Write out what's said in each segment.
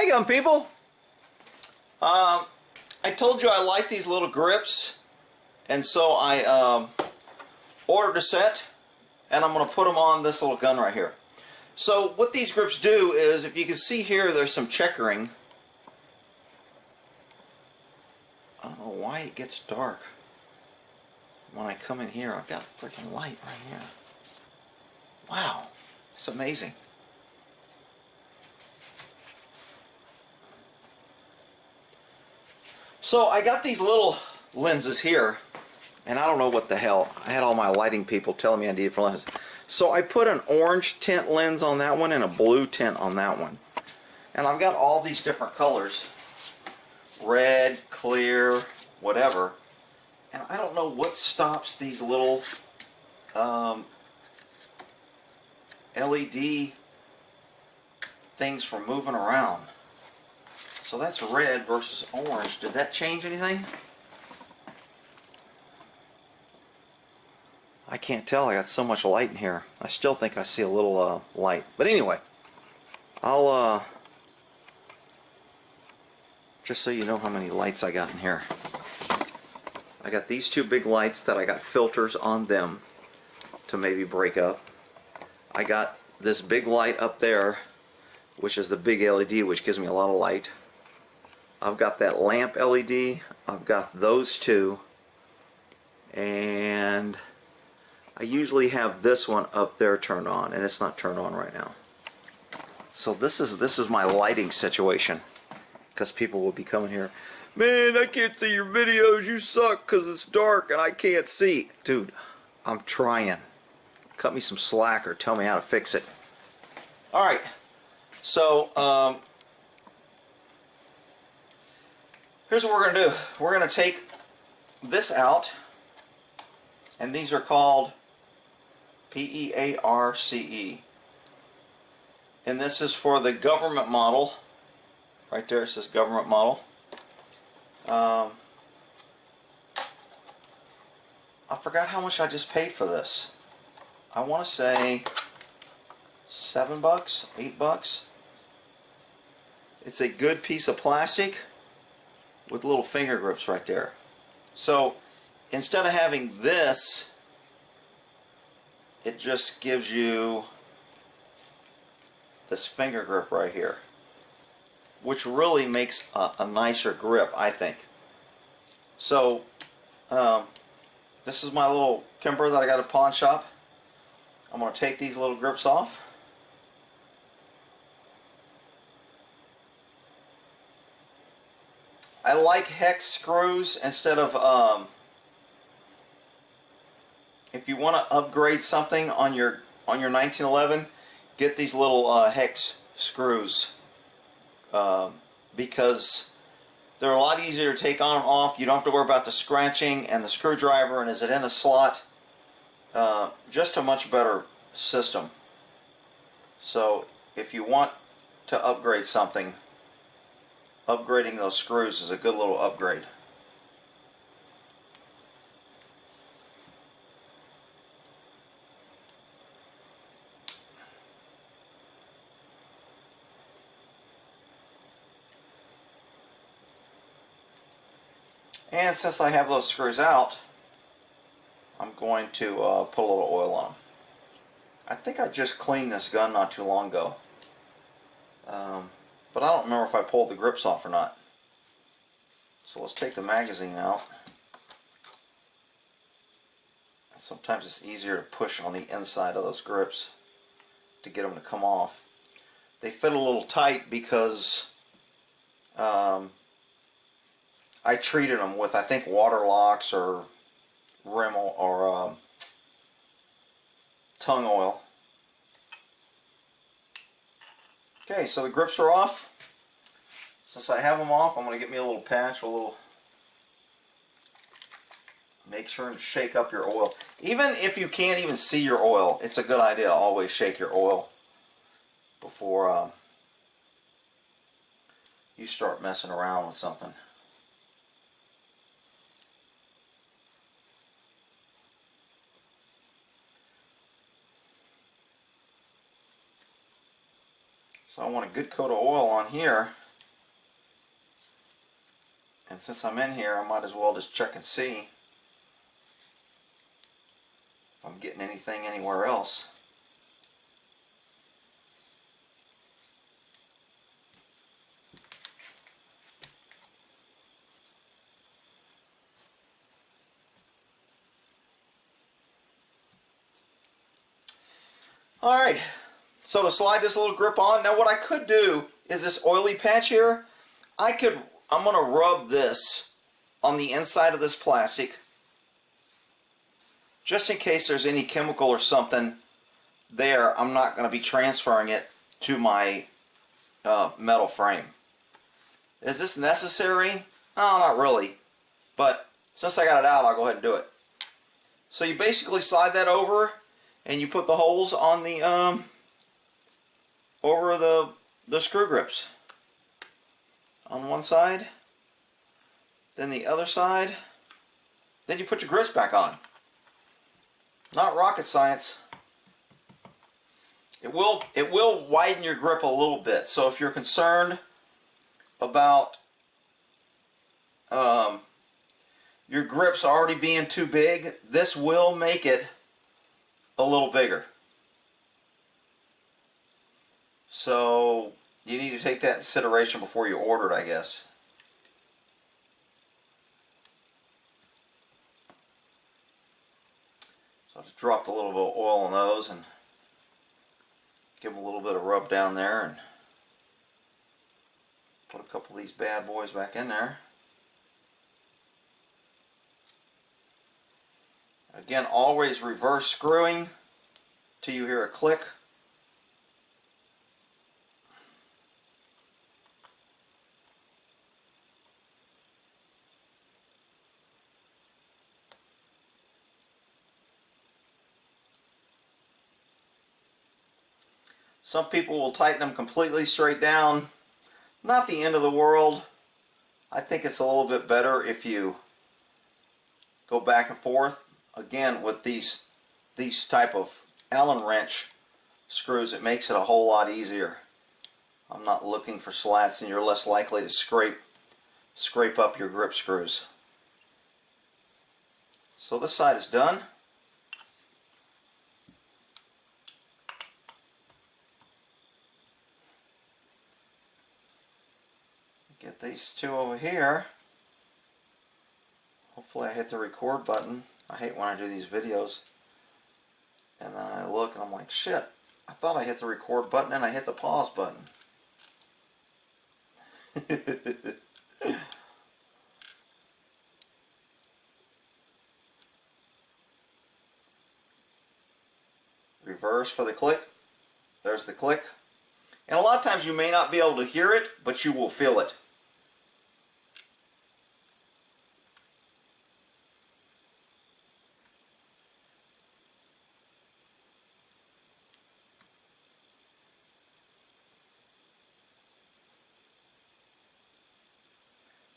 Hey, young people. I told you I like these little grips, and so I ordered a set, and I'm going to put them on this little gun right here. So what these grips do is, if you can see here, there's some checkering. I don't know why it gets dark when I come in here. I've got a freaking light right here. Wow, it's amazing. So I got these little lenses here, and I don't know what the hell. I had all my lighting people telling me I needed for lenses. So I put an orange tint lens on that one and a blue tint on that one. And I've got all these different colors. Red, clear, whatever. And I don't know what stops these little LED things from moving around. So that's red versus orange. Did that change anything? I can't tell. I got so much light in here. I still think I see a little light. But anyway, I'll just so you know how many lights I got in here. I got these two big lights that I got filters on them to maybe break up. I got this big light up there, which is the big LED, which gives me a lot of light. I've got that lamp LED. I've got those two, and I usually have this one up there turned on, and it's not turned on right now. So this is my lighting situation, because people will be coming here. Man, I can't see your videos. You suck because it's dark and I can't see. Dude, I'm trying. Cut me some slack or tell me how to fix it. All right. So here's what we're going to do. We're going to take this out, and these are called PEARCE. And this is for the government model. Right there it says government model. I forgot how much I just paid for this. I want to say $7, $8. It's a good piece of plastic with little finger grips right there. So instead of having this, it just gives you this finger grip right here, which really makes a nicer grip, I think. So this is my little Kimber that I got at a pawn shop. I'm going to take these little grips off. I like hex screws instead of if you want to upgrade something on your 1911, get these little hex screws because they're a lot easier to take on and off. You don't have to worry about the scratching and the screwdriver and is it in a slot. Just a much better system. So if you want to upgrade something, upgrading those screws is a good little upgrade. And since I have those screws out, I'm going to put a little oil on them. I think I just cleaned this gun not too long ago. But I don't remember if I pulled the grips off or not. So let's take the magazine out. Sometimes it's easier to push on the inside of those grips to get them to come off. They fit a little tight because I treated them with, I think, water locks or rim or tongue oil. Okay, so the grips are off. Since I have them off, I'm going to get me a little patch, make sure and shake up your oil. Even if you can't even see your oil, it's a good idea to always shake your oil before you start messing around with something. So I want a good coat of oil on here. And since I'm in here, I might as well just check and see if I'm getting anything anywhere else. Alright, so to slide this little grip on, now what I could do is this oily patch here, I'm going to rub this on the inside of this plastic just in case there's any chemical or something there. I'm not going to be transferring it to my metal frame. Is this necessary? No, not really, but since I got it out, I'll go ahead and do it. So you basically slide that over and you put the holes on the over the screw grips on one side, then the other side, then you put your grips back on. Not rocket science. It will widen your grip a little bit, so if you're concerned about your grips already being too big, this will make it a little bigger. So you need to take that into consideration before you order it, I guess. So I just dropped a little bit of oil on those and give them a little bit of rub down there and put a couple of these bad boys back in there. Again, always reverse screwing till you hear a click. Some people will tighten them completely straight down. Not the end of the world. I think it's a little bit better if you go back and forth. Again, with these type of Allen wrench screws, it makes it a whole lot easier. I'm not looking for slats, and you're less likely to scrape up your grip screws. So this side is done. Get these two over here. Hopefully I hit the record button. I hate when I do these videos and then I look and I'm like, shit, I thought I hit the record button and I hit the pause button. Reverse for the click. There's the click. And a lot of times you may not be able to hear it, but you will feel it.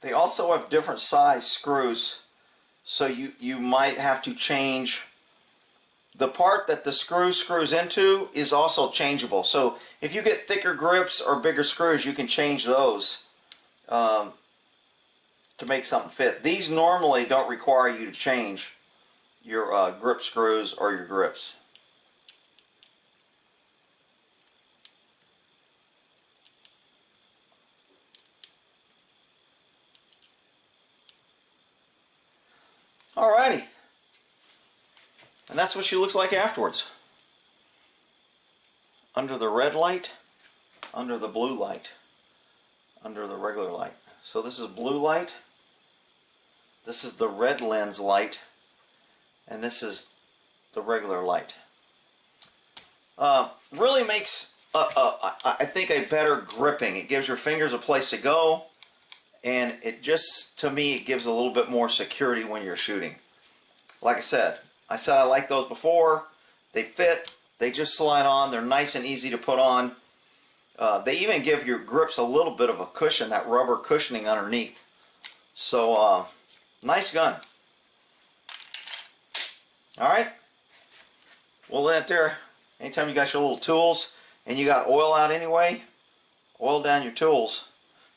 They also have different size screws, so you might have to change. The part that the screw screws into is also changeable. So if you get thicker grips or bigger screws, you can change those to make something fit. These normally don't require you to change your grip screws or your grips. Alrighty. And that's what she looks like afterwards. Under the red light, under the blue light, under the regular light. So this is blue light, this is the red lens light, and this is the regular light. Really makes, I think, a better gripping. It gives your fingers a place to go, and it just, to me, it gives a little bit more security when you're shooting. Like I said I like those before. They fit, they just slide on, they're nice and easy to put on. They even give your grips a little bit of a cushion, that rubber cushioning underneath. So, nice gun. Alright, we'll let it there. Anytime you got your little tools and you got oil out anyway, oil down your tools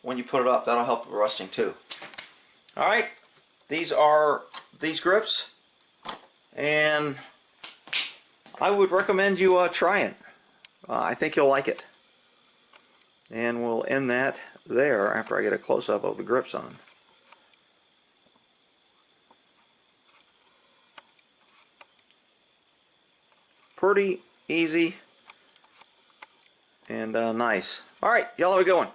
when you put it up. That'll help with rusting too. All right, these are these grips, and I would recommend you try it. I think you'll like it. And we'll end that there after I get a close-up of the grips on. Pretty easy and nice. All right, y'all have a good one.